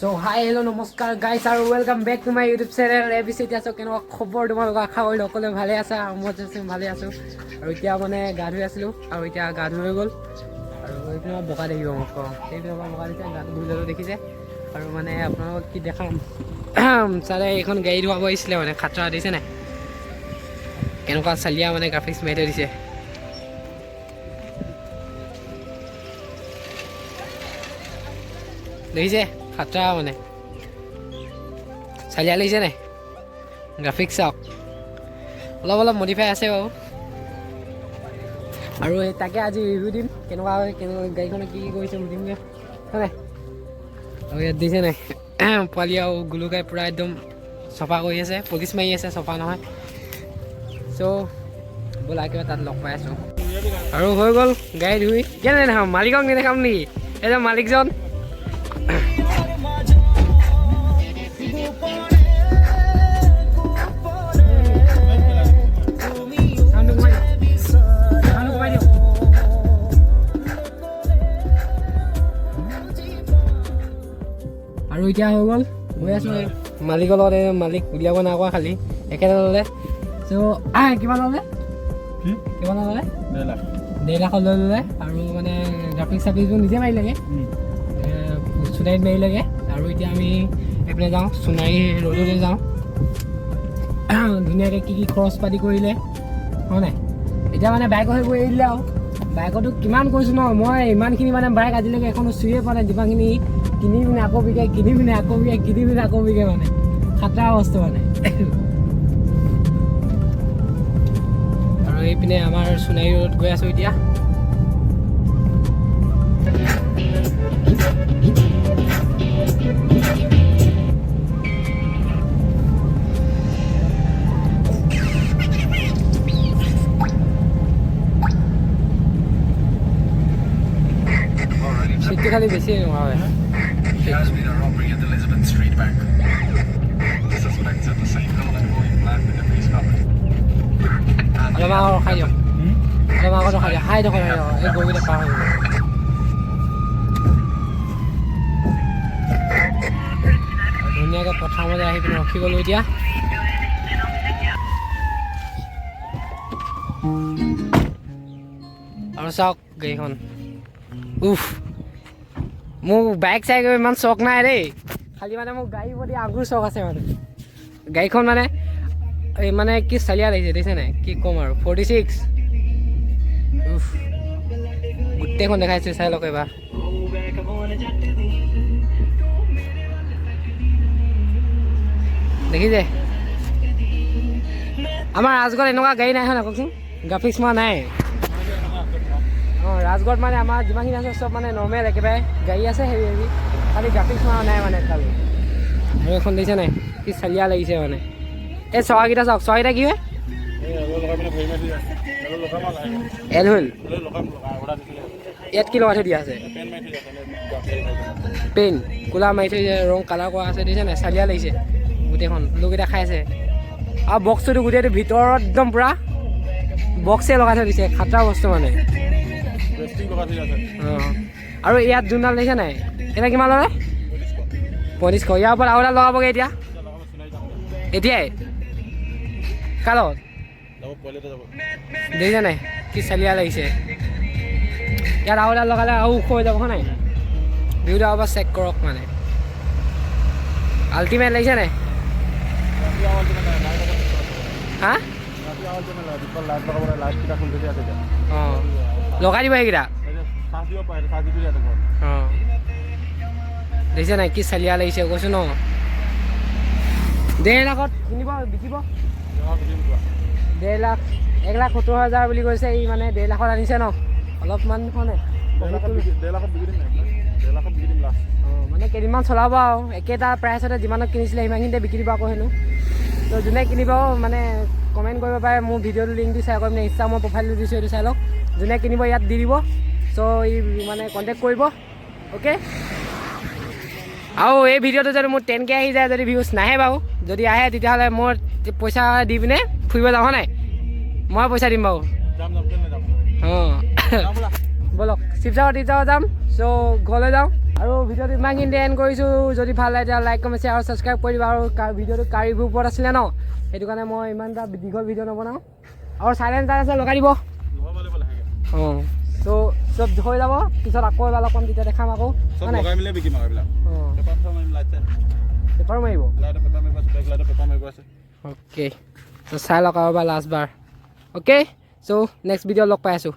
So hi hello নমস্কাৰ guys আৰু welcome back to my YouTube channel ABC আছো কেনেকুৱা খবৰ তোমালোক আশা কৰি সকলোৱে ভালে আছা মই যেন ভালে আছো আৰু এতিয়া মানে গা ধুই আছিলো আৰু এতিয়া গা ধুই গ'ল আৰু এতিয়া বকা দেখিব মোক সেইবিলাক বকা দিছে গা ধুই দেখিছে আৰু মানে আপোনালোকক কি দেখাম চাৰে এখন গাড়ী ধুৱাব আহিছিলে মানে খাতৰা দিছে নাই কেনেকুৱা চালিয়া মানে গ্ৰাফিক্স মাৰি থৈ দিছে দেখিছে খাতৰা মানে চালিয়া লাগিছে নাই গ্ৰাফিক্স চাওক অলপ অলপ মডিফাই আছে বাৰু আৰু তাকে আজি ৰিভিউ দিম কেনেকুৱা গাড়ীখনে কি কৰিছে সুধিমগৈ হয় আৰু ইয়াত দিছে নাই পোৱালি আৰু গুলুকাই পূৰা একদম চফা কৰি আছে পলিচ মাৰি আছে চফা নহয় চ' ব'লা কিবা তাত লগ পাই আছোঁ আৰু হৈ গ'ল গাড়ী ধুই কেনে নেদেখাম মালিকক নেদেখাম নেকি এজন মালিকজন আৰু এতিয়া হৈ গ'ল গৈ আছোঁ মালিকৰ লগত মালিক উলিয়াব নাই কোৱা খালি একেটা ল'লে চ' কিমান ল'লে কিমান ল'লে 1.5 লাখ লৈ ল'লে আৰু মানে গ্ৰাফিক্স চাফিক্সবোৰ নিজে মাৰিলেগৈ সোণাৰীত মাৰিলেগৈ আৰু এতিয়া আমি এইপিনে যাওঁ সোণাৰী ৰ'ডলৈ যাওঁ ধুনীয়াকৈ কি কি খৰচ পাতি কৰিলে হয় নাই এতিয়া মানে বাইকৰ সেইবোৰ এৰি দিলে আৰু বাইকতো কিমান কৈছোঁ ন মই ইমানখিনি মানে বাইক আজিলৈকে এখনো চুইয়ে পোৱা নাই যিমানখিনি কিনি পিনে আকৌ বিকে কিনি পিনে আকৌ বিকে কিনি পিনে আকৌ বিকে মানে খাতৰা বস্তু মানে আৰু এইপিনে আমাৰ সোণাৰী ৰোড গৈ আছোঁ এতিয়া সিটটো খালি বেছি নোহোৱা হয় অলপমান আগত ৰখাই দিয়ক অলপমান আগত ৰখাই দিয়ক হাই দখৰ এই গৰুকেইটা পাৰ হৈ গ'ল ধুনীয়াকৈ পথাৰ মাজে আহি পিনে ৰখি গ'লোঁ এতিয়া আৰু চাওক গাড়ীখন উফ মোৰ বাইক চাইক ইমান চখ নাই দেই খালি মানে মোৰ গাড়ীৰ প্ৰতি আগুৰ চখ আছে মানে গাড়ীখন মানে এই মানে কি চালিয়া লাগিছে দেখিছে নাই কি ক'ম আৰু 46 উফ গোটেইখন দেখাইছোঁ চাই লওক এবাৰ দেখিছে আমাৰ ৰাজগড়ত এনেকুৱা গাড়ী নাই হয় নাই কওকচোন গ্ৰাফিক্স মৰা নাই ৰাজগড়ত মানে আমাৰ যিমানখিনি আছে চব মানে নৰ্মেল একেবাৰে গাড়ী আছে হেৰি হেৰি খালি গ্ৰাফিক্স মৰা নাই মানে খালি আৰু এখন দেখিছে নাই কি চালিয়া লাগিছে মানে এই চকাকেইটা চাওক চকাকেইটা কি হয় এল হ'ল ইয়াত কি লগাই থৈ দিয়া আছে পেইন ক'লা মাৰি থৈ ৰং কালাৰ কৰা আছে দেখিছে নাই চালিয়া লাগিছে গোটেইখন লোককেইটা খাই আছে আৰু বক্সটো গোটেইটো ভিতৰত একদম পূৰা বক্সে লগাই থৈ দিছে খাতৰা বস্তু মানে অঁ আৰু ইয়াত যোনডাল দেখিছে নাই এতিয়া কিমান ল'লে 2500 ইয়াৰ ওপৰত আৰু এডাল লগাবগৈ এতিয়া এতিয়াই কাৰ লগত দেখিছে নাই কি চালিয়া লাগিছে ইয়াত আৰু এডাল লগালে আৰু ওখ হৈ যাব হয় নাই ভিউটো আৰু চেক কৰক মানে আল্টিমেট লাগিছে নাই হা অঁ লগাই দিব সেইকেইটা অঁ দেখিছে নাই কি চালিয়া লাগিছে কৈছোঁ ন 1.5 লাখত কিনিব বিকিব 1.5 লাখ 1,70,000 বুলি কৈছে ই মানে 1.5 লাখত আনিছে ন অলপমান মানে মানে কেইদিনমান চলাব আৰু একেটা প্ৰাইচতে যিমানত কিনিছিলে সিমানখিনিতে বিকি দিব আকৌ হেনো তো যোনে কিনিব মানে কমেণ্ট কৰিব পাৰে মোৰ ভিডিঅ'টো লিংকটো শ্বেয়াৰ কৰিম ইনষ্টা মই প্ৰফাইলটো দিছোঁ এইটো চাই লওক যোনে কিনিব ইয়াত দি দিব চ' ই মানে কণ্টেক্ট কৰিব অ'কে আৰু এই ভিডিঅ'টো যদি মোৰ 10K আহি যায় যদি ভিউজ নাহে বাৰু যদি আহে তেতিয়াহ'লে মোৰ পইচা দি পিনে ফুৰিব যাওঁ নাই মই পইচা দিম বাৰু অঁ ব'লক শিৱসাগৰ যাম চ' ঘৰলৈ যাওঁ আৰু ভিডিঅ'টো ইমানখিনিতে এণ্ড কৰিছোঁ যদি ভাল লাগে তেতিয়া লাইক কমেণ্ট শ্বেয়াৰ আৰু ছাবস্ক্ৰাইব কৰি দিবা আৰু ভিডিঅ'টো কাৰ ৰিভিউৰ ওপৰত আছিলে ন সেইটো কাৰণে মই ইমান এটা দীঘল ভিডিঅ' নবনাওঁ আৰু চাইলেঞ্চাৰ আছে লগাই দিব অঁ চ' চব হৈ যাব পিছত আকৌ এবাৰ লগ পাম তেতিয়া দেখাম আকৌ পেপাৰ মাৰিব অ'কে চ' চাই লওক আৰু এবাৰ লাষ্টবাৰ অ'কে চ' নেক্সট ভিডিঅ' লগ পাই আছোঁ